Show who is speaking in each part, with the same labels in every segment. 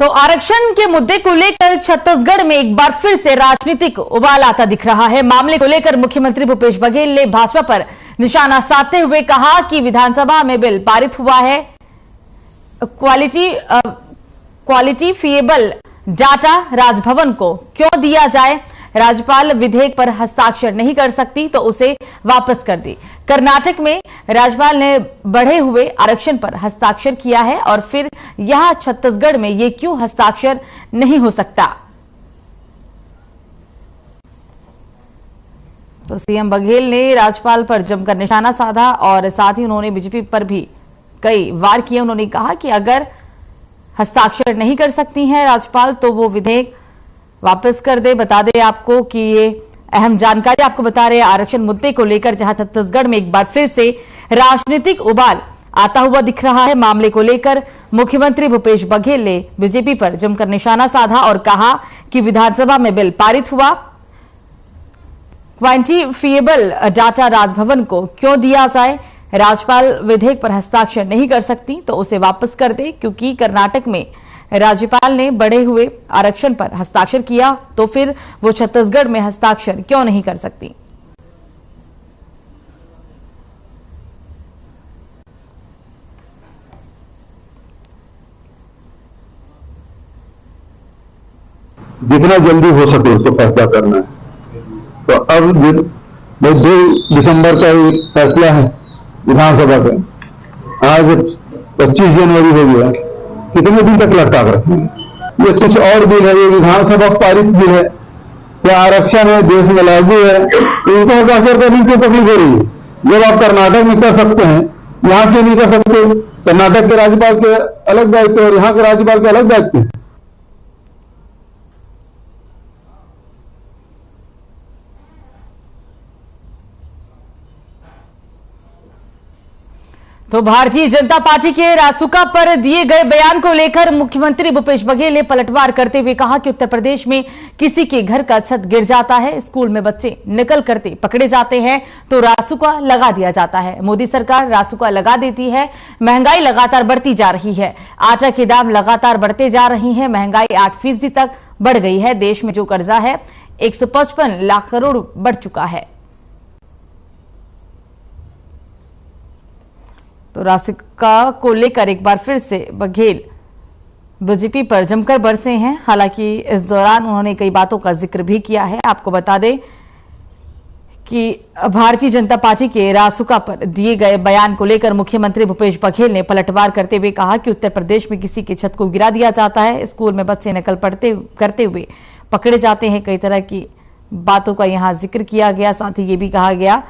Speaker 1: तो आरक्षण के मुद्दे को लेकर छत्तीसगढ़ में एक बार फिर से राजनीतिक उबाल आता दिख रहा है। मामले को लेकर मुख्यमंत्री भूपेश बघेल ने भाजपा पर निशाना साधते हुए कहा कि विधानसभा में बिल पारित हुआ है, क्वालिटीफिएबल डाटा राजभवन को क्यों दिया जाए। राज्यपाल विधेयक पर हस्ताक्षर नहीं कर सकती तो उसे वापस कर दी। कर्नाटक में राज्यपाल ने बढ़े हुए आरक्षण पर हस्ताक्षर किया है और फिर यहां छत्तीसगढ़ में ये क्यों हस्ताक्षर नहीं हो सकता। तो सीएम बघेल ने राज्यपाल पर जमकर निशाना साधा और साथ ही उन्होंने बीजेपी पर भी कई वार किए। उन्होंने कहा कि अगर हस्ताक्षर नहीं कर सकती हैं राज्यपाल तो वो विधेयक वापस कर दे। बता दें आपको कि ये अहम जानकारी आपको बता रहे हैं आरक्षण मुद्दे को लेकर, जहां छत्तीसगढ़ में एक बार फिर से राजनीतिक उबाल आता हुआ दिख रहा है। मामले को लेकर मुख्यमंत्री भूपेश बघेल ने बीजेपी पर जमकर निशाना साधा और कहा कि विधानसभा में बिल पारित हुआ, क्वांटिफिएबल डाटा राजभवन को क्यों दिया जाए। राज्यपाल विधेयक पर हस्ताक्षर नहीं कर सकती तो उसे वापस कर दे, क्योंकि कर्नाटक में राज्यपाल ने बढ़े हुए आरक्षण पर हस्ताक्षर किया तो फिर वो छत्तीसगढ़ में हस्ताक्षर क्यों नहीं कर सकती।
Speaker 2: जितना जल्दी हो सके उसको फैसला करना है। तो अब 2 दिसंबर का एक फैसला है विधानसभा का, आज 25 जनवरी हो गया, कितने दिन तक लटका कर रखेंगे। ये कुछ और बिल है, ये विधानसभा पारित बिल है, क्या आरक्षण है, देश में लागू है, इनको हस्ताक्षर करने की तकलीफ हो रही है। जब आप कर्नाटक में कर सकते हैं, यहाँ क्यों नहीं कर सकते। कर्नाटक के राज्यपाल के अलग दायित्व और यहाँ के राज्यपाल के अलग दायित्व है।
Speaker 1: तो भारतीय जनता पार्टी के रासुका पर दिए गए बयान को लेकर मुख्यमंत्री भूपेश बघेल ने पलटवार करते हुए कहा कि उत्तर प्रदेश में किसी के घर का छत गिर जाता है, स्कूल में बच्चे नकल करते पकड़े जाते हैं तो रासुका लगा दिया जाता है। मोदी सरकार रासुका लगा देती है। महंगाई लगातार बढ़ती जा रही है, आटा के दाम लगातार बढ़ते जा रही है, महंगाई 8% तक बढ़ गई है। देश में जो कर्जा है 155 लाख करोड़ बढ़ चुका है। तो रासुका को लेकर एक बार फिर से बघेल बीजेपी पर जमकर बरसे हैं। हालांकि इस दौरान उन्होंने कई बातों का जिक्र भी किया है। आपको बता दें कि भारतीय जनता पार्टी के रासुका पर दिए गए बयान को लेकर मुख्यमंत्री भूपेश बघेल ने पलटवार करते हुए कहा कि उत्तर प्रदेश में किसी की छत को गिरा दिया जाता है, स्कूल में बच्चे नकल करते हुए पकड़े जाते हैं। कई तरह की बातों का यहां जिक्र किया गया। साथ ही ये भी कहा गया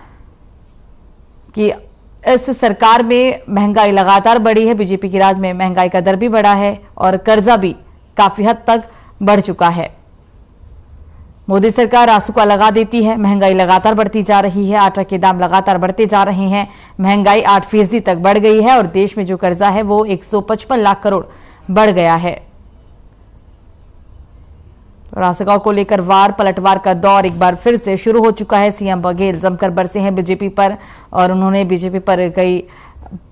Speaker 1: कि इस सरकार में महंगाई लगातार बढ़ी है, बीजेपी के राज में महंगाई का दर भी बढ़ा है और कर्जा भी काफी हद तक बढ़ चुका है। मोदी सरकार रासुका लगा देती है, महंगाई लगातार बढ़ती जा रही है, आटा के दाम लगातार बढ़ते जा रहे हैं, महंगाई 8% तक बढ़ गई है और देश में जो कर्जा है वो 155 लाख करोड़ बढ़ गया है। रासुका को लेकर वार पलटवार का दौर एक बार फिर से शुरू हो चुका है। सीएम बघेल जमकर बरसे हैं बीजेपी पर और उन्होंने बीजेपी पर कई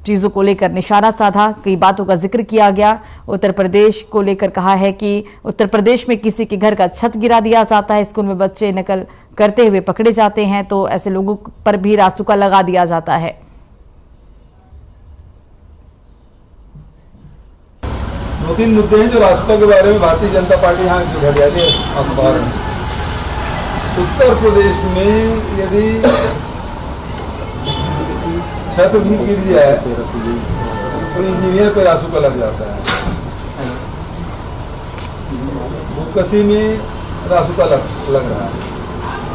Speaker 1: चीजों को लेकर निशाना साधा, कई बातों का जिक्र किया गया। उत्तर प्रदेश को लेकर कहा है कि उत्तर प्रदेश में किसी के घर का छत गिरा दिया जाता है, स्कूल में बच्चे नकल करते हुए पकड़े जाते हैं तो ऐसे लोगों पर भी रासुका लगा दिया जाता है।
Speaker 3: दो 3 मुद्दे हैं जो रासुका के बारे में भारतीय जनता पार्टी यहाँ जो घड़ियाली अखबार है। उत्तर प्रदेश में यदि छत भी गिर जाए तो इंजीनियर पे रासुका लग जाता है। भूकसी में रासुका लग रहा है।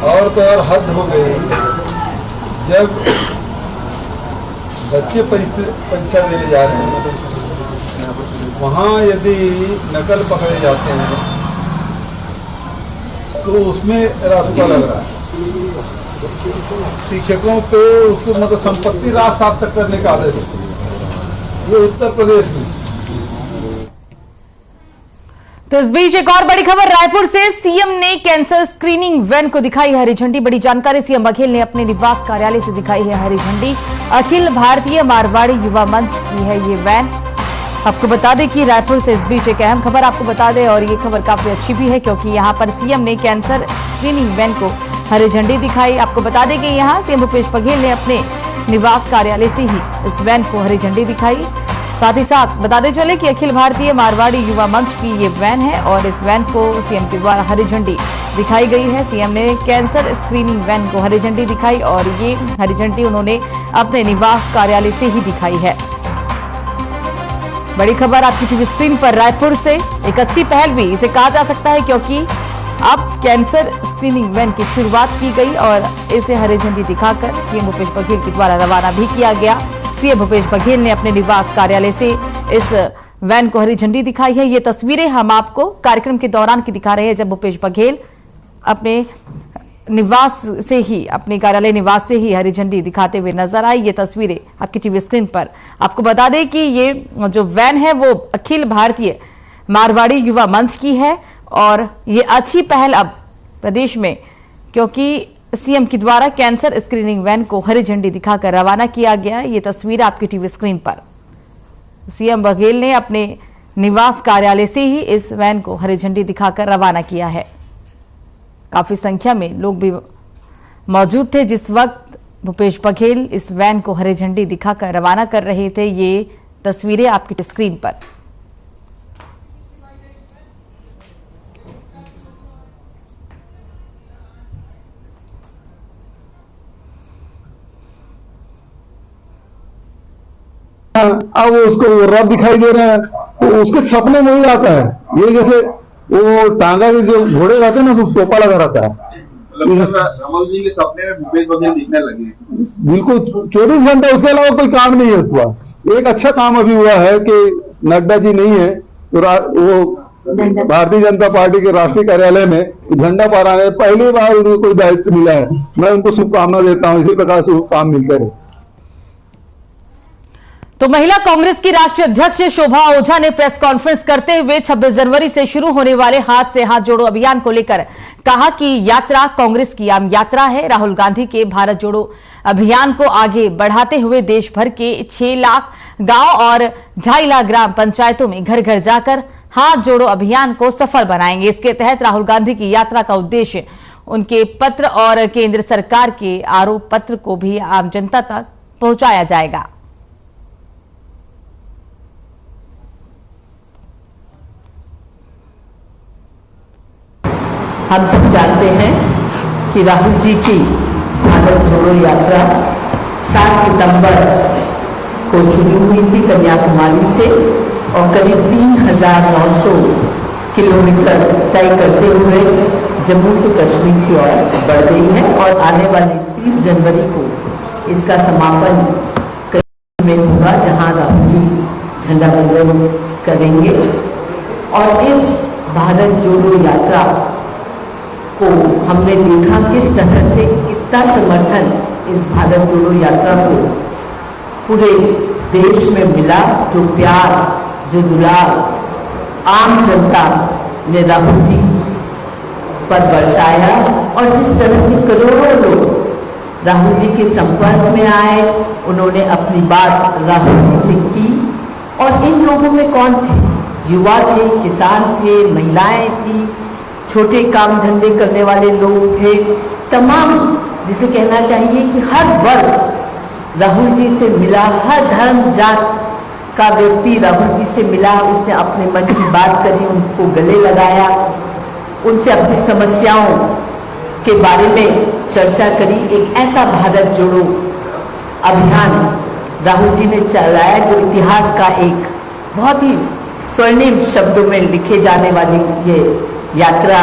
Speaker 3: और तो और हद हो गई, जब बच्चे परीक्षा देने जा रहे हैं वहाँ यदि नकल पकड़े जाते हैं तो उसमें रासुका लग रहा है। शिक्षकों पे उसको मतलब संपत्ति राज साफ तक करने का आदेश है ये उत्तर प्रदेश में।
Speaker 1: तो इस बीच एक और बड़ी खबर रायपुर से, सीएम ने कैंसर स्क्रीनिंग वैन को दिखाई हरी झंडी। बड़ी जानकारी सीएम बघेल ने अपने निवास कार्यालय से दिखाई है हरी झंडी। अखिल भारतीय मारवाड़ी युवा मंच की है ये वैन। आपको बता दें कि रायपुर से इस बीच एक अहम खबर आपको बता दें, और ये खबर काफी अच्छी भी है क्योंकि यहां पर सीएम ने कैंसर स्क्रीनिंग वैन को हरी झंडी दिखाई। आपको बता दें कि यहां सीएम भूपेश बघेल ने अपने निवास कार्यालय से ही इस वैन को हरी झंडी दिखाई। साथ ही साथ बताते चले कि अखिल भारतीय मारवाड़ी युवा मंच की ये वैन है और इस वैन को सीएम के द्वारा हरी झंडी दिखाई गई है। सीएम ने कैंसर स्क्रीनिंग वैन को हरी झंडी दिखाई और ये हरी झंडी उन्होंने अपने निवास कार्यालय से ही दिखाई है। बड़ी खबर आपकी टीवी स्क्रीन पर रायपुर से, एक अच्छी पहल भी इसे कहा जा सकता है क्योंकि अब कैंसर स्क्रीनिंग वैन की शुरुआत की गई और इसे हरी झंडी दिखाकर सीएम भूपेश बघेल के द्वारा रवाना भी किया गया। सीएम भूपेश बघेल ने अपने निवास कार्यालय से इस वैन को हरी झंडी दिखाई है। ये तस्वीरें हम आपको कार्यक्रम के दौरान की दिखा रहे हैं जब भूपेश बघेल अपने निवास से ही, अपने कार्यालय निवास से ही हरी झंडी दिखाते हुए नजर आई। ये तस्वीरें आपकी टीवी स्क्रीन पर। आपको बता दें कि ये जो वैन है वो अखिल भारतीय मारवाड़ी युवा मंच की है और ये अच्छी पहल अब प्रदेश में, क्योंकि सीएम के द्वारा कैंसर स्क्रीनिंग वैन को हरी झंडी दिखाकर रवाना किया गया। ये तस्वीर आपकी टीवी स्क्रीन पर। सीएम बघेल ने अपने निवास कार्यालय से ही इस वैन को हरी झंडी दिखाकर रवाना किया है। काफी संख्या में लोग भी मौजूद थे जिस वक्त भूपेश बघेल इस वैन को हरी झंडी दिखाकर रवाना कर रहे थे। ये तस्वीरें आपकी स्क्रीन पर।
Speaker 2: अब उसको रब दिखाई दे रहा है, तो उसके सपने में ही आता है। ये जैसे वो टांगा के जो घोड़े रहते हैं ना, तो टोपा लगा रहता है।
Speaker 4: रमन जी के सपने में भूपेश बघेल दिखने लगे।
Speaker 2: बिल्कुल 24 घंटे, उसके अलावा कोई काम नहीं है उसका। एक अच्छा काम अभी हुआ है कि नड्डा जी नहीं है तो वो भारतीय जनता पार्टी के राष्ट्रीय कार्यालय में झंडा फहराने पहली बार उनको कोई दायित्व मिला है। मैं उनको शुभकामना देता हूँ, इसी प्रकार से काम मिलकर है।
Speaker 1: तो महिला कांग्रेस की राष्ट्रीय अध्यक्ष शोभा ओझा ने प्रेस कॉन्फ्रेंस करते हुए 26 जनवरी से शुरू होने वाले हाथ से हाथ जोड़ो अभियान को लेकर कहा कि यात्रा कांग्रेस की आम यात्रा है। राहुल गांधी के भारत जोड़ो अभियान को आगे बढ़ाते हुए देश भर के 6 लाख गांव और 2.5 लाख ग्राम पंचायतों में घर घर जाकर हाथ जोड़ो अभियान को सफल बनाएंगे। इसके तहत राहुल गांधी की यात्रा का उद्देश्य उनके पत्र और केंद्र सरकार के आरोप पत्र को भी आम जनता तक पहुंचाया जाएगा।
Speaker 5: हम सब जानते हैं कि राहुल जी की भारत जोड़ो यात्रा 7 सितंबर को शुरू हुई थी कन्याकुमारी से और करीब 3,900 किलोमीटर तय करते हुए जम्मू से कश्मीर की ओर बढ़ गई है और आने वाली 30 जनवरी को इसका समापन कश्मीर में होगा, जहां राहुल जी झंडा वंदन करेंगे। और इस भारत जोड़ो यात्रा को हमने देखा किस तरह से कितना समर्थन इस भारत जोड़ो यात्रा को पूरे देश में मिला, जो प्यार, जो दुलार आम जनता ने राहुल जी पर बरसाया और जिस तरह से करोड़ों लोग राहुल जी के संपर्क में आए, उन्होंने अपनी बात राहुल जी से की। और इन लोगों में कौन थे? युवा थे, किसान थे, महिलाएं थी, छोटे काम धंधे करने वाले लोग थे, तमाम, जिसे कहना चाहिए कि हर वर्ग राहुल जी से मिला, हर धर्म जात का व्यक्ति राहुल जी से मिला। उसने अपने मन की बात करी, उनको गले लगाया, उनसे अपनी समस्याओं के बारे में चर्चा करी। एक ऐसा भारत जोड़ो अभियान राहुल जी ने चलाया जो इतिहास का एक बहुत ही स्वर्णिम शब्दों में लिखे जाने वाली ये यात्रा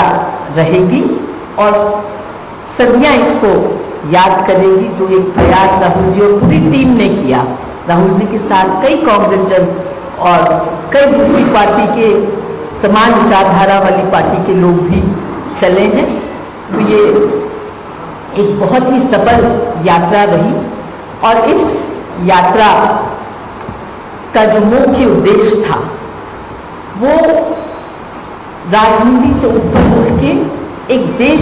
Speaker 5: रहेगी और सदियां इसको याद करेगी, जो एक प्रयास राहुल जी और पूरी टीम ने किया। राहुल जी के साथ कई कांग्रेस जन और कई दूसरी पार्टी के समान विचारधारा वाली पार्टी के लोग भी चले हैं। तो ये एक बहुत ही सफल यात्रा रही और इस यात्रा का जो मुख्य उद्देश्य था वो राजनीति से ऊपर उठ के एक देश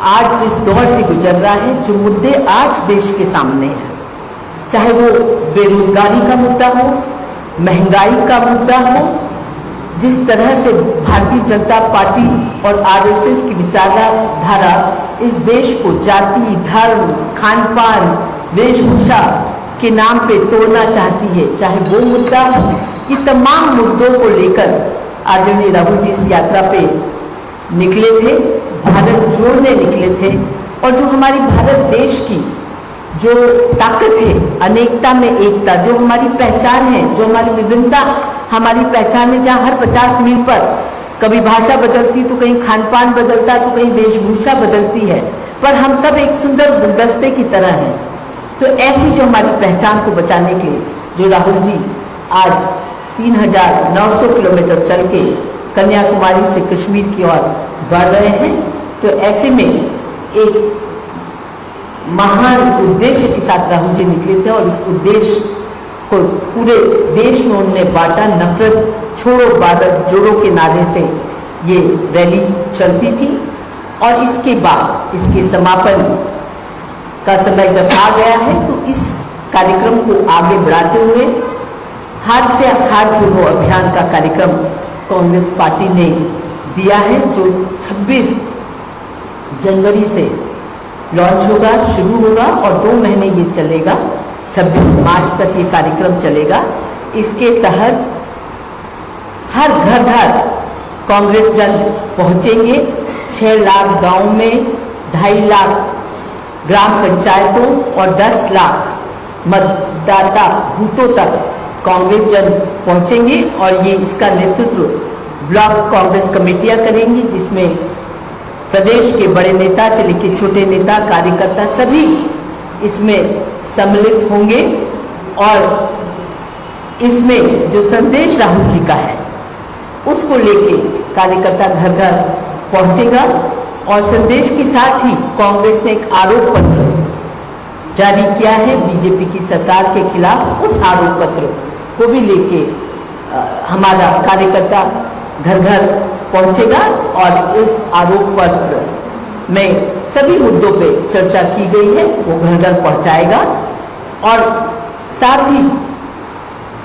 Speaker 5: आज जिस दौर से गुजर रहा है, जो मुद्दे आज देश के सामने हैं, चाहे वो बेरोजगारी का मुद्दा हो, महंगाई का मुद्दा हो, जिस तरह से भारतीय जनता पार्टी और आरएसएस की विचारधारा इस देश को जाति, धर्म, खान पान, वेशभूषा के नाम पे तोड़ना चाहती है, चाहे वो मुद्दा हो, ये तमाम मुद्दों को लेकर आदरणीय राहुल जी इस यात्रा पे निकले थे, भारत जोड़ने निकले थे। और जो हमारी भारत देश की जो ताकत है, अनेकता में एकता, जो हमारी पहचान है, जो हमारी विभिन्नता हमारी पहचान है, जहाँ हर 50 मील पर कभी भाषा बदलती तो कहीं खान पान बदलता तो कहीं वेशभूषा बदलती है, पर हम सब एक सुंदर गुलदस्ते की तरह हैं। तो ऐसी जो हमारी पहचान को बचाने के लिए जो राहुल जी आज 3900 किलोमीटर चल के कन्याकुमारी से कश्मीर की ओर बढ़ रहे हैं, तो ऐसे में एक महान उद्देश्य के साथ राहुल जी निकले थे और इस उद्देश्य को पूरे देश में उन्होंने बांटा। नफरत छोड़ो भारत जोड़ो के नारे से ये रैली चलती थी और इसके बाद इसके समापन का समय जब आ गया है तो इस कार्यक्रम को आगे बढ़ाते हुए हाथ से हाथ जोड़ो अभियान का कार्यक्रम कांग्रेस पार्टी ने दिया है, जो 26 जनवरी से लॉन्च होगा, शुरू होगा और 2 महीने ये चलेगा। 26 मार्च तक ये कार्यक्रम चलेगा। इसके तहत हर घर घर कांग्रेस जन पहुंचेंगे। 6 लाख गांव में, 2.5 लाख ग्राम पंचायतों और 10 लाख मतदाता बूथों तक कांग्रेस जन पहुंचेंगे और ये इसका नेतृत्व ब्लॉक कांग्रेस कमेटियां करेंगी, जिसमें प्रदेश के बड़े नेता से लेकर छोटे नेता, कार्यकर्ता सभी इसमें सम्मिलित होंगे। और इसमें जो संदेश राहुल जी का है उसको लेके कार्यकर्ता घर घर पहुंचेगा और संदेश के साथ ही कांग्रेस ने एक आरोप पत्र जारी किया है बीजेपी की सरकार के खिलाफ। उस आरोप पत्र को भी लेके हमारा कार्यकर्ता घर घर पहुंचेगा और इस आरोप पत्र में सभी मुद्दों पे चर्चा की गई है वो घर घर पहुंचाएगा। और साथ ही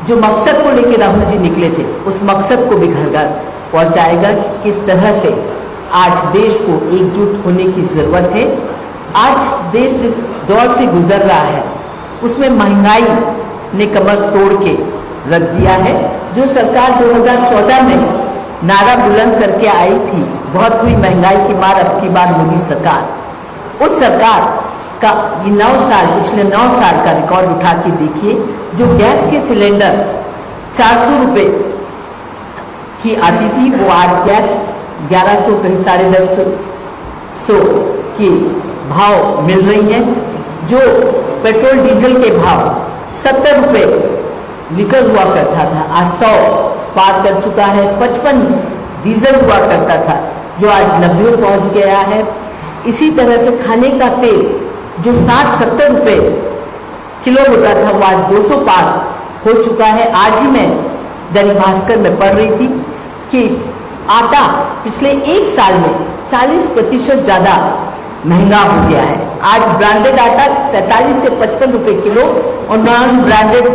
Speaker 5: जो मकसद को लेकर राहुल जी निकले थे उस मकसद को भी घर घर पहुंचाएगा कि किस तरह से आज देश को एकजुट होने की जरूरत है। आज देश जिस दौर से गुजर रहा है उसमें महंगाई ने कमर तोड़ के रख दिया है। जो सरकार 2014 में नारा बुलंद करके आई थी, बहुत हुई महंगाई की मार, अब की बार मोदी सरकार, उस सरकार का ये 9 साल, पिछले 9 साल का रिकॉर्ड उठा के देखिए। जो गैस के सिलेंडर 400 रुपए की आती थी वो आज गैस 1100 कहीं 1150 की भाव मिल रही है। जो पेट्रोल डीजल के भाव 70 रुपए लीटर हुआ करता था आज 100 पार कर चुका है। 55 डीजल हुआ करता था जो आज 90 पहुंच गया है। इसी तरह से खाने का तेल जो 60-70 रुपए किलो होता था वो आज 200 पार हो चुका है। आज ही मैं दैनिक भास्कर में पढ़ रही थी कि आटा पिछले 1 साल में 40% ज्यादा महंगा हो गया है। आज ब्रांडेड आटा 43 से 55 रुपए किलो और नॉन ब्रांडेड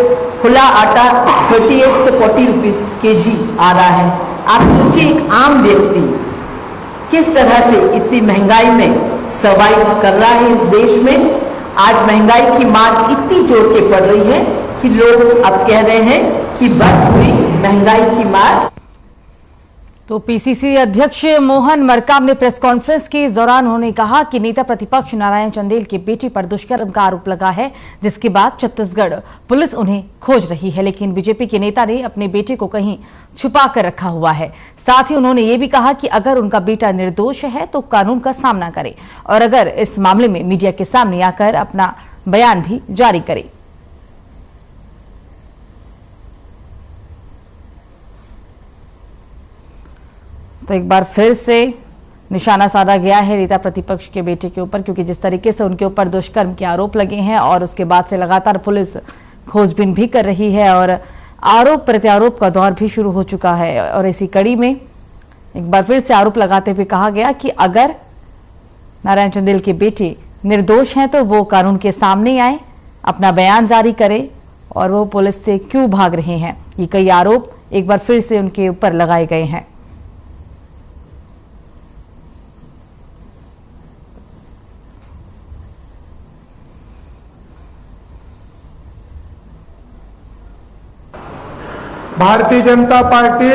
Speaker 5: खुला आटा 38 से 40 रुपीस केजी आ रहा है। आप सोचिए एक आम व्यक्ति किस तरह से इतनी महंगाई में सर्वाइव कर रहा है इस देश में। आज महंगाई की मार इतनी जोर के पड़ रही है कि लोग अब कह रहे हैं कि बस हुई महंगाई की मार।
Speaker 1: तो पीसीसी अध्यक्ष मोहन मरकाम ने प्रेस कॉन्फ्रेंस के दौरान उन्होंने कहा कि नेता प्रतिपक्ष नारायण चंदेल की बेटी पर दुष्कर्म का आरोप लगा है, जिसके बाद छत्तीसगढ़ पुलिस उन्हें खोज रही है, लेकिन बीजेपी के नेता ने अपने बेटे को कहीं छुपा कर रखा हुआ है। साथ ही उन्होंने ये भी कहा कि अगर उनका बेटा निर्दोष है तो कानून का सामना करे और अगर इस मामले में मीडिया के सामने आकर अपना बयान भी जारी करे। तो एक बार फिर से निशाना साधा गया है नेता प्रतिपक्ष के बेटे के ऊपर, क्योंकि जिस तरीके से उनके ऊपर दुष्कर्म के आरोप लगे हैं और उसके बाद से लगातार पुलिस खोजबीन भी कर रही है और आरोप प्रत्यारोप का दौर भी शुरू हो चुका है। और इसी कड़ी में एक बार फिर से आरोप लगाते हुए कहा गया कि अगर नारायण चंदेल के बेटे निर्दोष हैं तो वो कानून के सामने आए, अपना बयान जारी करें और वो पुलिस से क्यों भाग रहे हैं। ये कई आरोप एक बार फिर से उनके ऊपर लगाए गए हैं।
Speaker 6: भारतीय जनता पार्टी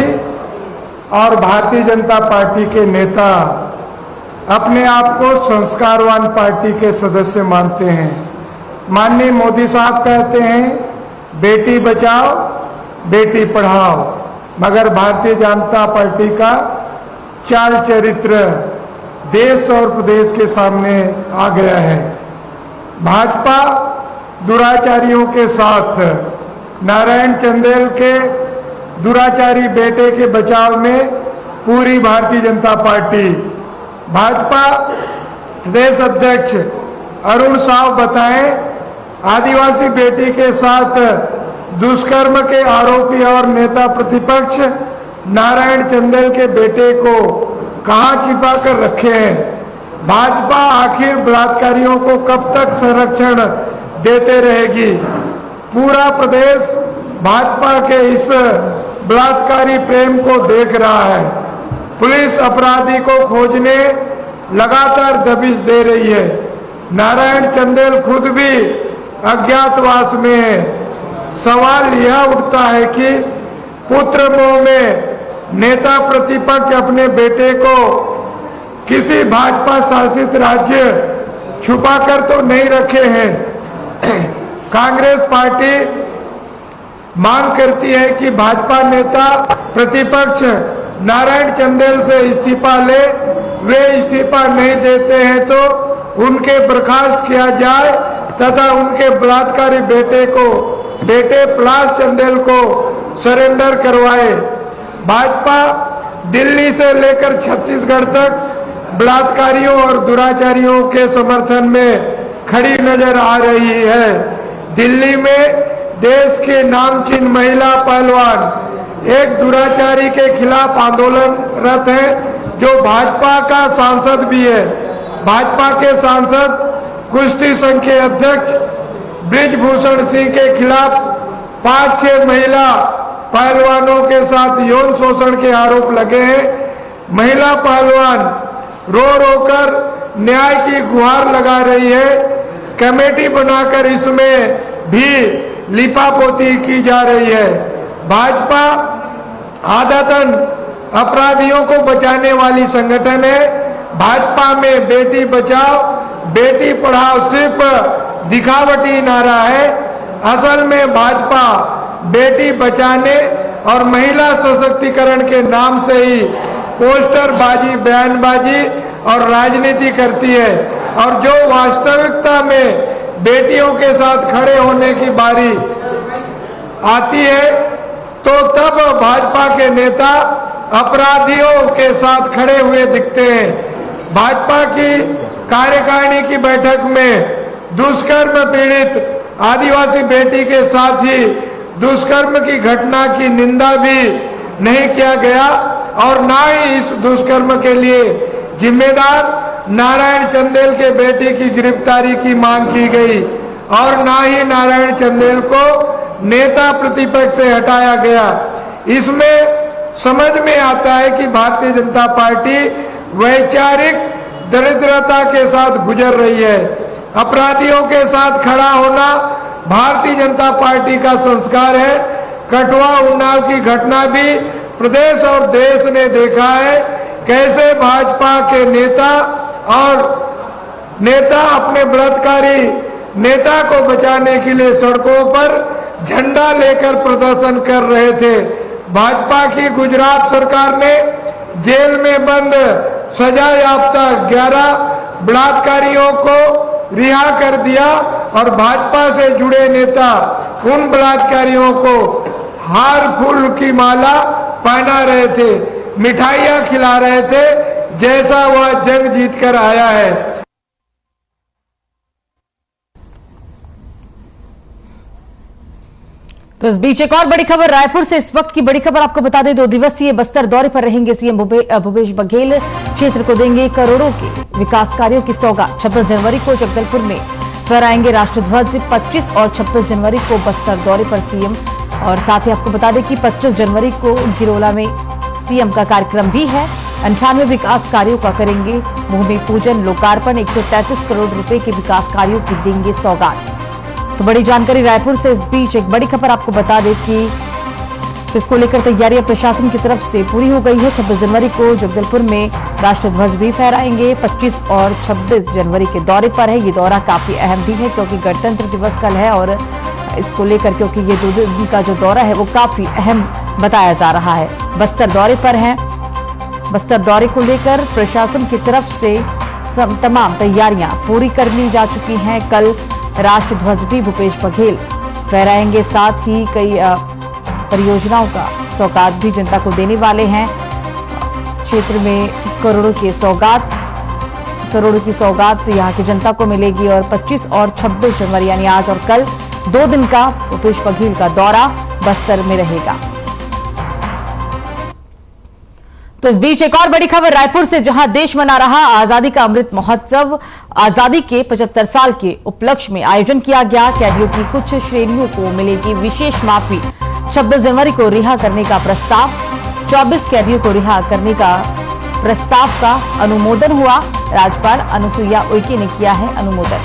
Speaker 6: और भारतीय जनता पार्टी के नेता अपने आप को संस्कारवान पार्टी के सदस्य मानते हैं। माननीय मोदी साहब कहते हैं बेटी बचाओ बेटी पढ़ाओ, मगर भारतीय जनता पार्टी का चाल चरित्र देश और प्रदेश के सामने आ गया है। भाजपा दुराचारियों के साथ नारायण चंदेल के दुराचारी बेटे के बचाव में पूरी भारतीय जनता पार्टी, भाजपा प्रदेश अध्यक्ष अरुण साव बताएं, आदिवासी बेटी के साथ दुष्कर्म के आरोपी और नेता प्रतिपक्ष नारायण चंदेल के बेटे को कहां छिपा कर रखे हैं। भाजपा आखिर बलात्कारियों को कब तक संरक्षण देते रहेगी। पूरा प्रदेश भाजपा के इस बलात्कारी प्रेम को देख रहा है। पुलिस अपराधी को खोजने लगातार दबिश दे रही है। नारायण चंदेल खुद भी अज्ञातवास में है। सवाल यह उठता है कि पुत्र मोह में नेता प्रतिपक्ष अपने बेटे को किसी भाजपा शासित राज्य छुपाकर तो नहीं रखे हैं। कांग्रेस पार्टी मांग करती है कि भाजपा नेता प्रतिपक्ष नारायण चंदेल से इस्तीफा ले। वे इस्तीफा नहीं देते हैं तो उनके बर्खास्त किया जाए तथा उनके बलात्कारी बेटे पलाश चंदेल को सरेंडर करवाए। भाजपा दिल्ली से लेकर छत्तीसगढ़ तक बलात्कारियों और दुराचारियों के समर्थन में खड़ी नजर आ रही है। दिल्ली में देश के नामचीन महिला पहलवान एक दुराचारी के खिलाफ आंदोलनरत है, जो भाजपा का सांसद भी है। भाजपा के सांसद कुश्ती संघ के अध्यक्ष ब्रिजभूषण सिंह के खिलाफ 5-6 महिला पहलवानों के साथ यौन शोषण के आरोप लगे हैं। महिला पहलवान रो रो कर न्याय की गुहार लगा रही है। कमेटी बनाकर इसमें भी लिपापोती की जा रही है। भाजपा आदतन अपराधियों को बचाने वाली संगठन है। भाजपा में बेटी बचाओ बेटी पढ़ाओ सिर्फ दिखावटी नारा है। असल में भाजपा बेटी बचाने और महिला सशक्तिकरण के नाम से ही पोस्टरबाजी, बयानबाजी और राजनीति करती है, और जो वास्तविकता में बेटियों के साथ खड़े होने की बारी आती है तो तब भाजपा के नेता अपराधियों के साथ खड़े हुए दिखते हैं। भाजपा की कार्यकारिणी की बैठक में दुष्कर्म पीड़ित आदिवासी बेटी के साथ ही दुष्कर्म की घटना की निंदा भी नहीं किया गया, और ना ही इस दुष्कर्म के लिए जिम्मेदार नारायण चंदेल के बेटे की गिरफ्तारी की मांग की गई, और ना ही नारायण चंदेल को नेता प्रतिपक्ष से हटाया गया। इसमें समझ में आता है कि भारतीय जनता पार्टी वैचारिक दरिद्रता के साथ गुजर रही है। अपराधियों के साथ खड़ा होना भारतीय जनता पार्टी का संस्कार है। कठुआ उन्नाव की घटना भी प्रदेश और देश ने देखा है, कैसे भाजपा के नेता अपने बलात्कारी नेता को बचाने के लिए सड़कों पर झंडा लेकर प्रदर्शन कर रहे थे। भाजपा की गुजरात सरकार ने जेल में बंद सजा याफ्ता 11 बलात्कारियों को रिहा कर दिया, और भाजपा से जुड़े नेता उन बलात्कारियों को हार फूल की माला पहना रहे थे, मिठाइयां खिला रहे थे, जैसा वह जंग जीतकर आया है।
Speaker 1: तो इस बीच एक और बड़ी खबर रायपुर से। इस वक्त की बड़ी खबर आपको बता दें, 2 दिवसीय बस्तर दौरे पर रहेंगे सीएम भूपेश बघेल। क्षेत्र को देंगे करोड़ों के विकास कार्यों की सौगात। 26 जनवरी को जगदलपुर में फहराएंगे राष्ट्रध्वज। 25 और 26 जनवरी को बस्तर दौरे पर सीएम और साथ ही आपको बता दें कि 25 जनवरी को गिरोला में सीएम का कार्यक्रम भी है। 98 विकास कार्यों का करेंगे भूमि पूजन, लोकार्पण। 133 करोड़ रुपए के विकास कार्यों की देंगे सौगात। तो बड़ी जानकारी रायपुर से। इस बीच एक बड़ी खबर आपको बता दें कि इसको लेकर तैयारियां प्रशासन की तरफ से पूरी हो गई है। 26 जनवरी को जगदलपुर में राष्ट्रीय ध्वज भी फहराएंगे। 25 और 26 जनवरी के दौरे पर है। ये दौरा काफी अहम भी है क्योंकि गणतंत्र दिवस कल है और इसको लेकर क्योंकि ये 2 दिन का जो दौरा है वो काफी अहम बताया जा रहा है। बस्तर दौरे पर है। बस्तर दौरे को लेकर प्रशासन की तरफ से तमाम तैयारियां पूरी कर ली जा चुकी हैं। कल राष्ट्रीय ध्वज भी भूपेश बघेल फहराएंगे। साथ ही कई परियोजनाओं का सौगात भी जनता को देने वाले हैं। क्षेत्र में करोड़ों की सौगात यहाँ की जनता को मिलेगी। और 25 और 26 जनवरी यानी आज और कल 2 दिन का भूपेश बघेल का दौरा बस्तर में रहेगा। तो इस बीच एक और बड़ी खबर रायपुर से, जहां देश मना रहा आजादी का अमृत महोत्सव। आजादी के 75 साल के उपलक्ष्य में आयोजन किया गया। कैदियों की कुछ श्रेणियों को मिलेगी विशेष माफी। 26 जनवरी को रिहा करने का प्रस्ताव। 24 कैदियों को रिहा करने का प्रस्ताव का अनुमोदन हुआ। राज्यपाल अनुसुईया उइके ने किया है अनुमोदन।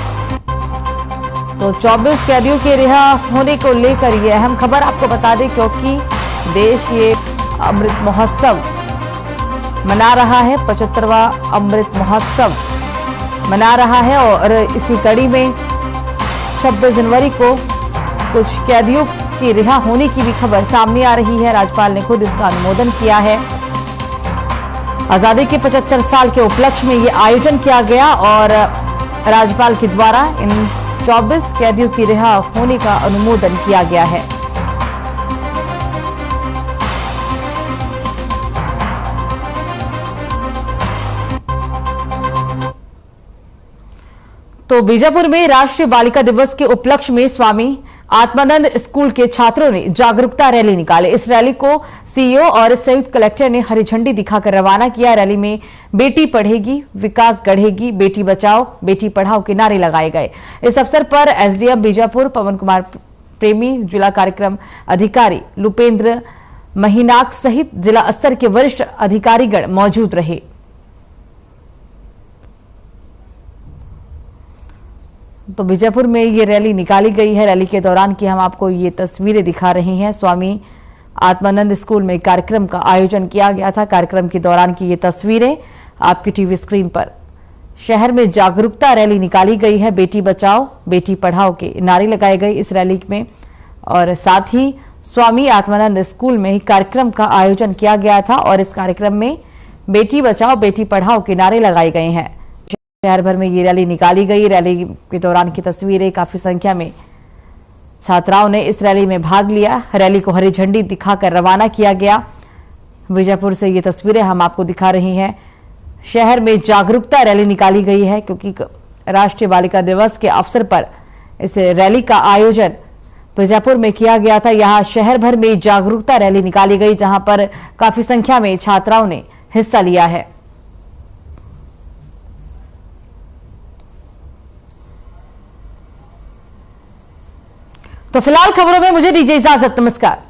Speaker 1: तो 24 कैदियों के रिहा होने को लेकर ये अहम खबर आपको बता दें क्योंकि देश ये अमृत महोत्सव मना रहा है। 75वां अमृत महोत्सव मना रहा है और इसी कड़ी में 26 जनवरी को कुछ कैदियों की रिहा होने की भी खबर सामने आ रही है। राज्यपाल ने खुद इसका अनुमोदन किया है। आजादी के 75 साल के उपलक्ष्य में यह आयोजन किया गया और राज्यपाल के द्वारा इन 24 कैदियों की रिहा होने का अनुमोदन किया गया है। तो बीजापुर में राष्ट्रीय बालिका दिवस के उपलक्ष्य में स्वामी आत्मानंद स्कूल के छात्रों ने जागरूकता रैली निकाले। इस रैली को सीईओ और संयुक्त कलेक्टर ने हरी झंडी दिखाकर रवाना किया। रैली में बेटी पढ़ेगी, विकास गढ़ेगी, बेटी बचाओ, बेटी पढ़ाओ के नारे लगाए गए। इस अवसर पर एसडीएम बीजापुर पवन कुमार प्रेमी, जिला कार्यक्रम अधिकारी लुपेंद्र महीनाक सहित जिला स्तर के वरिष्ठ अधिकारीगण मौजूद रहे। तो बीजापुर में ये रैली निकाली गई है। रैली के दौरान की हम आपको ये तस्वीरें दिखा रहे हैं। स्वामी आत्मानंद स्कूल में कार्यक्रम का आयोजन किया गया था। कार्यक्रम के दौरान की ये तस्वीरें आपकी टीवी स्क्रीन पर। शहर में जागरूकता रैली निकाली गई है। बेटी बचाओ, बेटी पढ़ाओ के नारे लगाए गए इस रैली में और साथ ही स्वामी आत्मानंद स्कूल में कार्यक्रम का आयोजन किया गया था और इस कार्यक्रम में बेटी बचाओ, बेटी पढ़ाओ के नारे लगाए गए हैं। शहर भर में ये रैली निकाली गई। रैली के दौरान की तस्वीरें, काफी संख्या में छात्राओं ने इस रैली में भाग लिया। रैली को हरी झंडी दिखाकर रवाना किया गया। बीजापुर से ये तस्वीरें हम आपको दिखा रही हैं। शहर में जागरूकता रैली निकाली गई है क्योंकि राष्ट्रीय बालिका दिवस के अवसर पर इस रैली का आयोजन बीजापुर में किया गया था। यहाँ शहर भर में जागरूकता रैली निकाली गई जहां पर काफी संख्या में छात्राओं ने हिस्सा लिया है। तो फिलहाल खबरों में मुझे दीजिए इजाजत। नमस्कार।